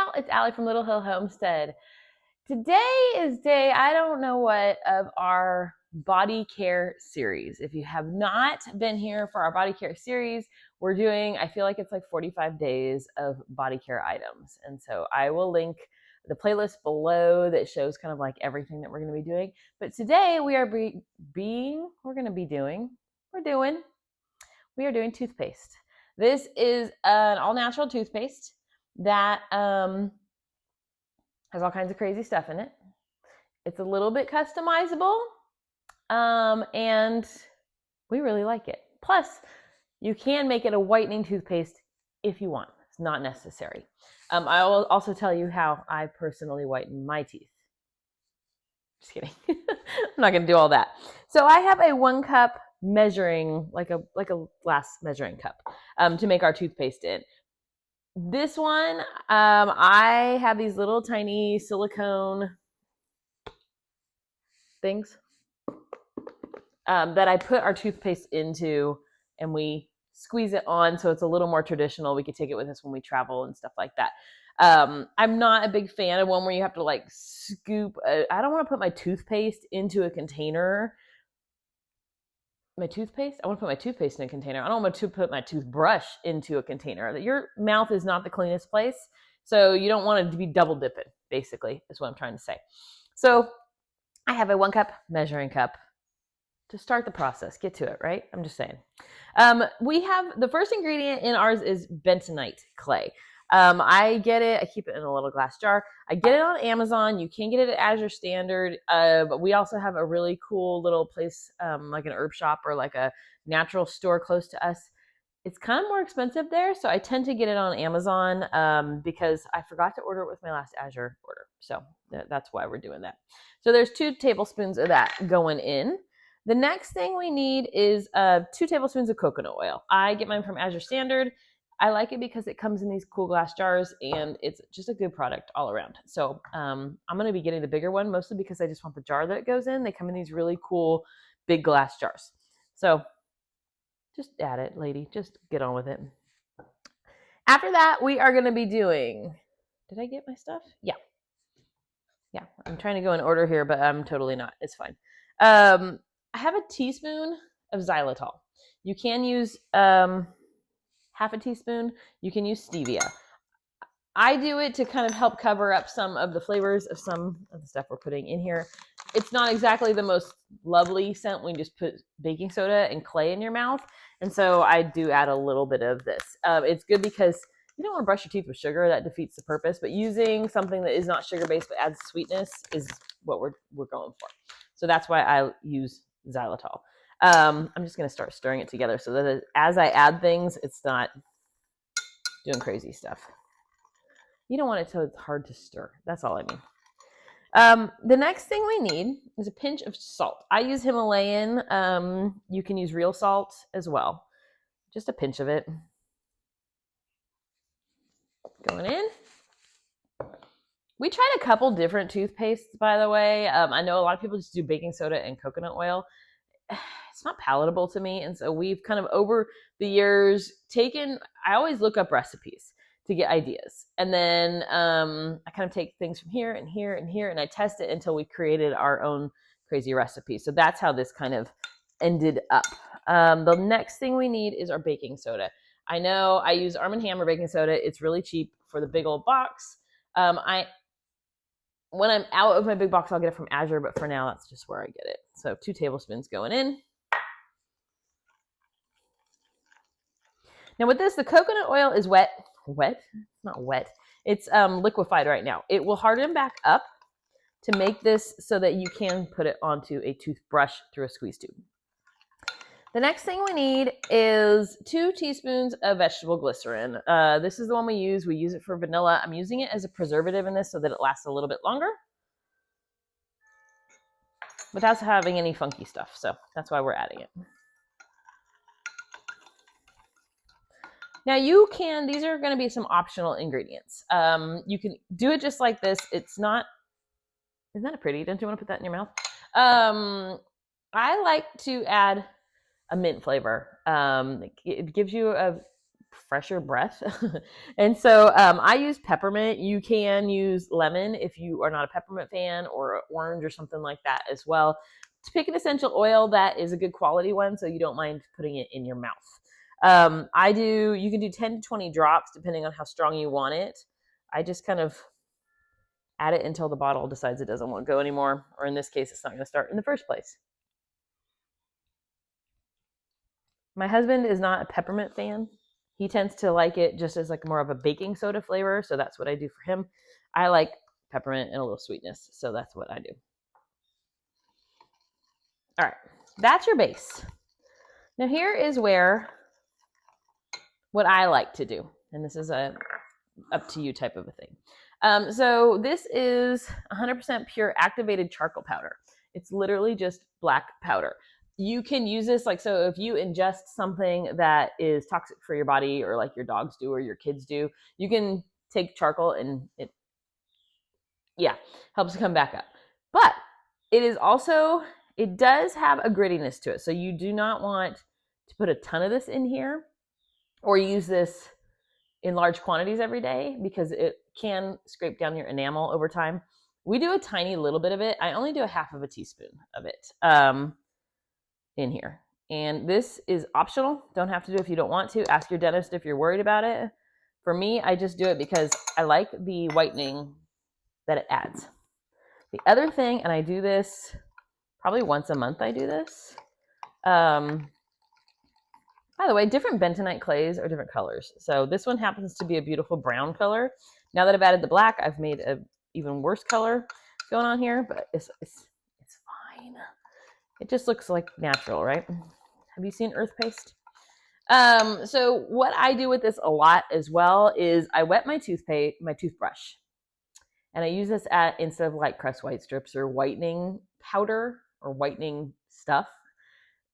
y'all, it's Allie from Little Hill Homestead. Today is day, I don't know what, of our body care series. If you have not been here for our body care series, we're doing, I feel like it's like 45 days of body care items. And so I will link the playlist below that shows kind of like everything that we're going to be doing. But today we are doing toothpaste. This is an all natural toothpaste that has all kinds of crazy stuff in it. It's a little bit customizable, and we really like it. Plus, you can make it a whitening toothpaste if you want. It's not necessary. I will also tell you how I personally whiten my teeth. Just kidding. I'm not going to do all that. So I have a 1 cup measuring, like a glass measuring cup, to make our toothpaste in. This one, I have these little tiny silicone things that I put our toothpaste into, and we squeeze it on so it's a little more traditional. We could take it with us when we travel and stuff like that. I'm not a big fan of one where you have to like scoop. I don't want to put my toothpaste into a container. I want to put my toothpaste in a container. I don't want to put my toothbrush into a container. Your mouth is not the cleanest place, so you don't want it to be double dipping, basically, is what I'm trying to say. So I have a 1 cup measuring cup to start the process. Get to it, right? I'm just saying. We have the first ingredient in ours is bentonite clay. I get it. I keep it in a little glass jar. I get it on Amazon. You can get it at Azure Standard. But we also have a really cool little place, like an herb shop or like a natural store close to us. It's kind of more expensive there, so I tend to get it on Amazon because I forgot to order it with my last Azure order. So that's why we're doing that. So there's 2 tablespoons of that going in. The next thing we need is 2 tablespoons of coconut oil. I get mine from Azure Standard. I like it because it comes in these cool glass jars, and it's just a good product all around. So I'm going to be getting the bigger one, mostly because I just want the jar that it goes in. They come in these really cool big glass jars. So just add it, lady. Just get on with it. After that, we are going to be doing... Did I get my stuff? Yeah. I'm trying to go in order here, but I'm totally not. It's fine. I have a teaspoon of xylitol. You can use... half a teaspoon. You can use stevia. I do it to kind of help cover up some of the flavors of some of the stuff we're putting in here. It's not exactly the most lovely scent when you just put baking soda and clay in your mouth. And so I do add a little bit of this. It's good because you don't want to brush your teeth with sugar. That defeats the purpose. But using something that is not sugar-based but adds sweetness is what we're going for. So that's why I use xylitol. I'm just going to start stirring it together so that as I add things, it's not doing crazy stuff. You don't want it so it's hard to stir. That's all I mean. The next thing we need is a pinch of salt. I use Himalayan. You can use real salt as well. Just a pinch of it. Going in. We tried a couple different toothpastes, by the way. I know a lot of people just do baking soda and coconut oil. It's not palatable to me. And so we've kind of over the years I always look up recipes to get ideas. And then I kind of take things from here and here and here, and I test it until we created our own crazy recipe. So that's how this kind of ended up. The next thing we need is our baking soda. I know I use Arm & Hammer baking soda. It's really cheap for the big old box. When I'm out of my big box, I'll get it from Azure, but for now, that's just where I get it. So 2 tablespoons going in. Now with this, the coconut oil is wet. Wet? It's not wet. It's liquefied right now. It will harden back up to make this so that you can put it onto a toothbrush through a squeeze tube. The next thing we need is 2 teaspoons of vegetable glycerin. This is the one we use. We use it for vanilla. I'm using it as a preservative in this so that it lasts a little bit longer without having any funky stuff. So that's why we're adding it. Now these are going to be some optional ingredients. You can do it just like this. Isn't that pretty? Don't you want to put that in your mouth? I like to add a mint flavor. It gives you a fresher breath. And so I use peppermint. You can use lemon if you are not a peppermint fan, or orange or something like that as well. To pick an essential oil that is a good quality one so you don't mind putting it in your mouth. You can do 10 to 20 drops depending on how strong you want it. I just kind of add it until the bottle decides it doesn't want to go anymore, or in this case, it's not going to start in the first place. My husband is not a peppermint fan. He tends to like it just as like more of a baking soda flavor, so that's what I do for him. I like peppermint and a little sweetness, so that's what I do. All right, that's your base. Now here is where what I like to do, and this is a up to you type of a thing. So this is 100% pure activated charcoal powder. It's literally just black powder. You can use this so if you ingest something that is toxic for your body, or like your dogs do or your kids do, you can take charcoal and it helps come back up. But it does have a grittiness to it. So you do not want to put a ton of this in here or use this in large quantities every day, because it can scrape down your enamel over time. We do a tiny little bit of it. I only do a half of a teaspoon of it in here. And this is optional. Don't have to do it if you don't want to. Ask your dentist if you're worried about it. For me, I just do it because I like the whitening that it adds. The other thing, and I do this probably once a month, I do this. By the way, different bentonite clays are different colors. So this one happens to be a beautiful brown color. Now that I've added the black, I've made an even worse color going on here, but it's fine. It just looks like natural, right? Have you seen Earthpaste? So what I do with this a lot as well is I wet my toothbrush, and I use this instead of like Crest White strips or whitening powder or whitening stuff.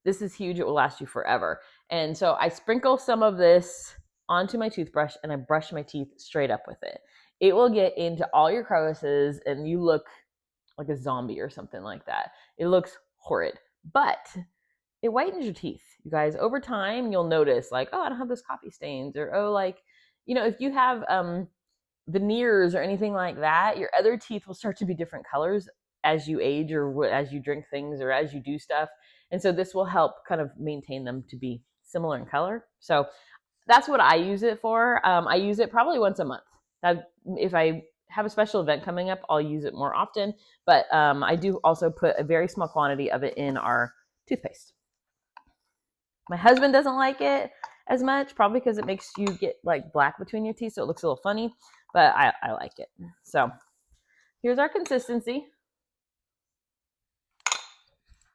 This is huge. It will last you forever. And so I sprinkle some of this onto my toothbrush and I brush my teeth straight up with it. It will get into all your crevices and you look like a zombie or something like that. It looks horrid, but it whitens your teeth. You guys, over time, you'll notice like, oh, I don't have those coffee stains, or, oh, like, if you have veneers or anything like that, your other teeth will start to be different colors as you age, or as you drink things, or as you do stuff. And so this will help kind of maintain them to be similar in color. So that's what I use it for. I use it probably once a month. If I have a special event coming up, I'll use it more often. But I do also put a very small quantity of it in our toothpaste. My husband doesn't like it as much, probably because it makes you get like black between your teeth, so it looks a little funny, but I like it. So here's our consistency.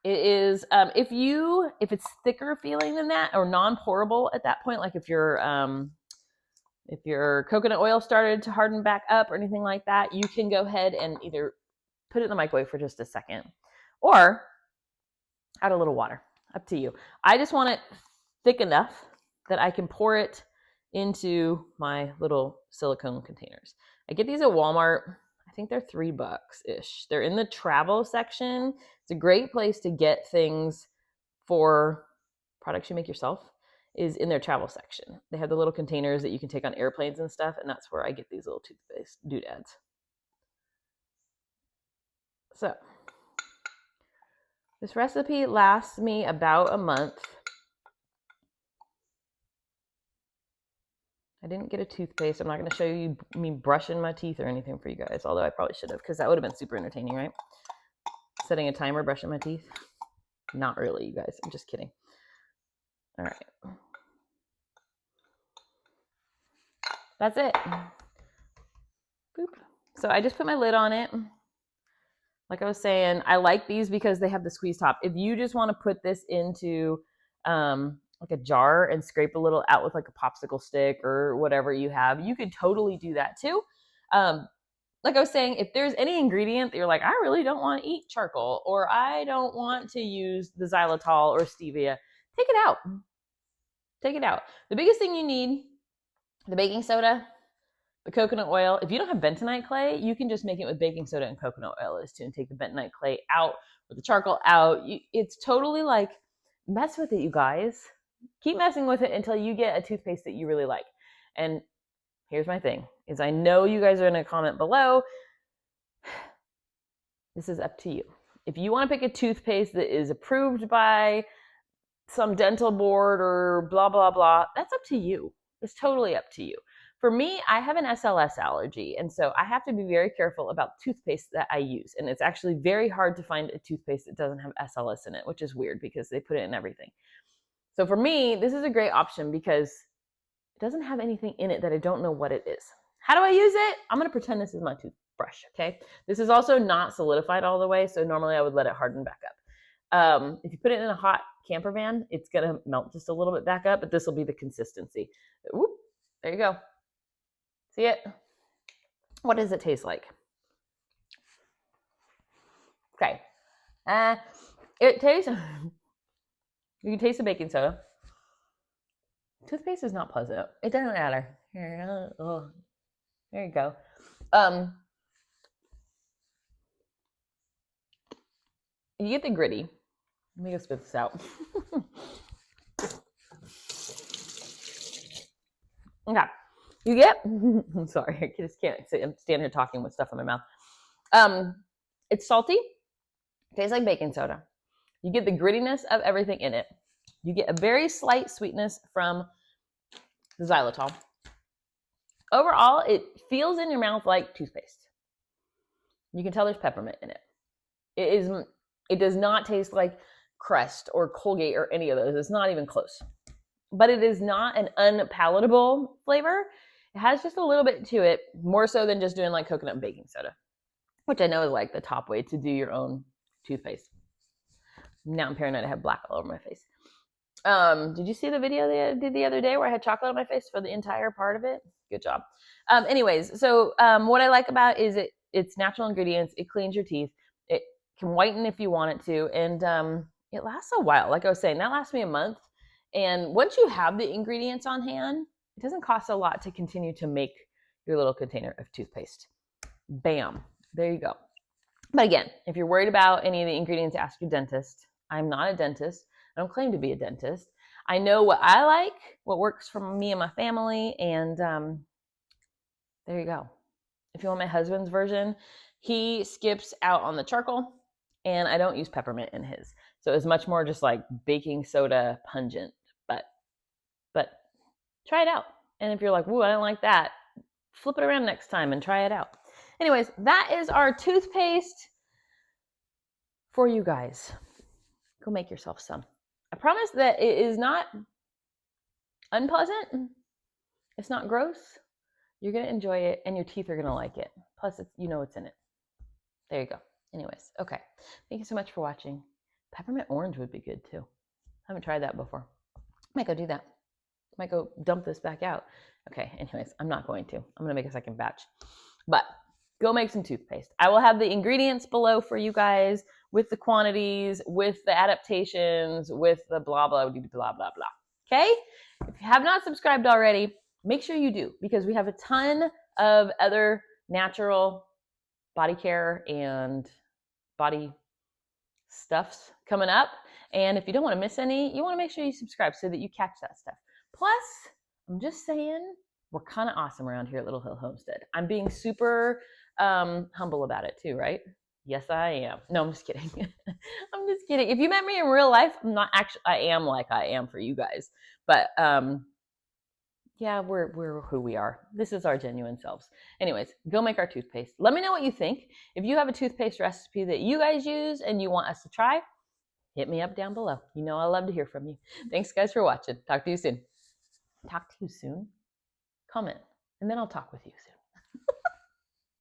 It is, if it's thicker feeling than that, or non-pourable at that point, like if your coconut oil started to harden back up or anything like that, you can go ahead and either put it in the microwave for just a second, or add a little water. Up to you. I just want it thick enough that I can pour it into my little silicone containers. I get these at Walmart. I think they're $3-ish. They're in the travel section. It's a great place to get things for products you make yourself, is in their travel section. They have the little containers that you can take on airplanes and stuff, and that's where I get these little toothpaste doodads. So this recipe lasts me about a month. I didn't get a toothpaste. I'm not going to show you me brushing my teeth or anything for you guys, although I probably should have, because that would have been super entertaining, right? Setting a timer, brushing my teeth. Not really, you guys. I'm just kidding. All right. That's it. Boop. So I just put my lid on it. Like I was saying, I like these because they have the squeeze top. If you just want to put this into like a jar and scrape a little out with like a popsicle stick or whatever you have, you could totally do that too. Like I was saying, if there's any ingredient that you're like, I really don't want to eat charcoal, or I don't want to use the xylitol or stevia, take it out. Take it out. The biggest thing you need, the baking soda, the coconut oil. If you don't have bentonite clay, you can just make it with baking soda and coconut oil and take the bentonite clay out or the charcoal out. It's totally like, mess with it, you guys. keep messing with it until you get a toothpaste that you really like. And here's my thing, is I know you guys are going to comment below. This is up to you. If you want to pick a toothpaste that is approved by some dental board or blah, blah, blah, that's up to you. It's totally up to you. For me, I have an SLS allergy, and so I have to be very careful about toothpaste that I use. And it's actually very hard to find a toothpaste that doesn't have SLS in it, which is weird because they put it in everything. So for me, this is a great option because it doesn't have anything in it that I don't know what it is. How do I use it? I'm going to pretend this is my toothbrush, okay? This is also not solidified all the way, so normally I would let it harden back up. If you put it in a hot camper van, it's going to melt just a little bit back up, but this will be the consistency. Whoop, there you go. See it? What does it taste like? Okay. It tastes, you can taste the baking soda. Toothpaste is not pleasant. It doesn't matter. Here, oh, there you go. You get the gritty. Let me go spit this out. Okay. You get, I'm sorry, I just can't sit. I'm standing here talking with stuff in my mouth. It's salty. It tastes like baking soda. You get the grittiness of everything in it. You get a very slight sweetness from the xylitol. Overall, it feels in your mouth like toothpaste. You can tell there's peppermint in it. It does not taste like Crest or Colgate or any of those. It's not even close. But it is not an unpalatable flavor. It has just a little bit to it, more so than just doing like coconut and baking soda, which I know is like the top way to do your own toothpaste. Now I'm paranoid I have black all over my face. Did you see the video that I did the other day where I had chocolate on my face for the entire part of it? Good job. Anyways, so what I like about it is it's natural ingredients. It cleans your teeth. It can whiten if you want it to. And it lasts a while. Like I was saying, that lasts me a month. And once you have the ingredients on hand, it doesn't cost a lot to continue to make your little container of toothpaste. Bam. There you go. But again, if you're worried about any of the ingredients, ask your dentist. I'm not a dentist. I don't claim to be a dentist. I know what I like, what works for me and my family, and there you go. If you want my husband's version, he skips out on the charcoal, and I don't use peppermint in his. So it's much more just like baking soda pungent, but try it out. And if you're like, woo, I don't like that, flip it around next time and try it out. Anyways, that is our toothpaste for you guys. Go make yourself some. I promise that it is not unpleasant. It's not gross. You're going to enjoy it, and your teeth are going to like it. Plus, you know what's in it. There you go. Anyways, okay. Thank you so much for watching. Peppermint orange would be good, too. I haven't tried that before. Might go do that. Might go dump this back out. Okay, anyways, I'm not going to. I'm going to make a second batch. But go make some toothpaste. I will have the ingredients below for you guys with the quantities, with the adaptations, with the blah, blah, blah, blah, blah, blah. Okay? If you have not subscribed already, make sure you do, because we have a ton of other natural body care and body stuffs coming up. And if you don't want to miss any, you want to make sure you subscribe so that you catch that stuff. Plus, I'm just saying, we're kind of awesome around here at Little Hill Homestead. I'm being super humble about it too, right? Yes, I am. No, I'm just kidding. I'm just kidding. If you met me in real life, I'm not actually, I am like I am for you guys. But yeah, we're who we are. This is our genuine selves. Anyways, go make our toothpaste. Let me know what you think. If you have a toothpaste recipe that you guys use and you want us to try, hit me up down below. You know I love to hear from you. Thanks, guys, for watching. Talk to you soon. Talk to you soon? Comment, and then I'll talk with you soon.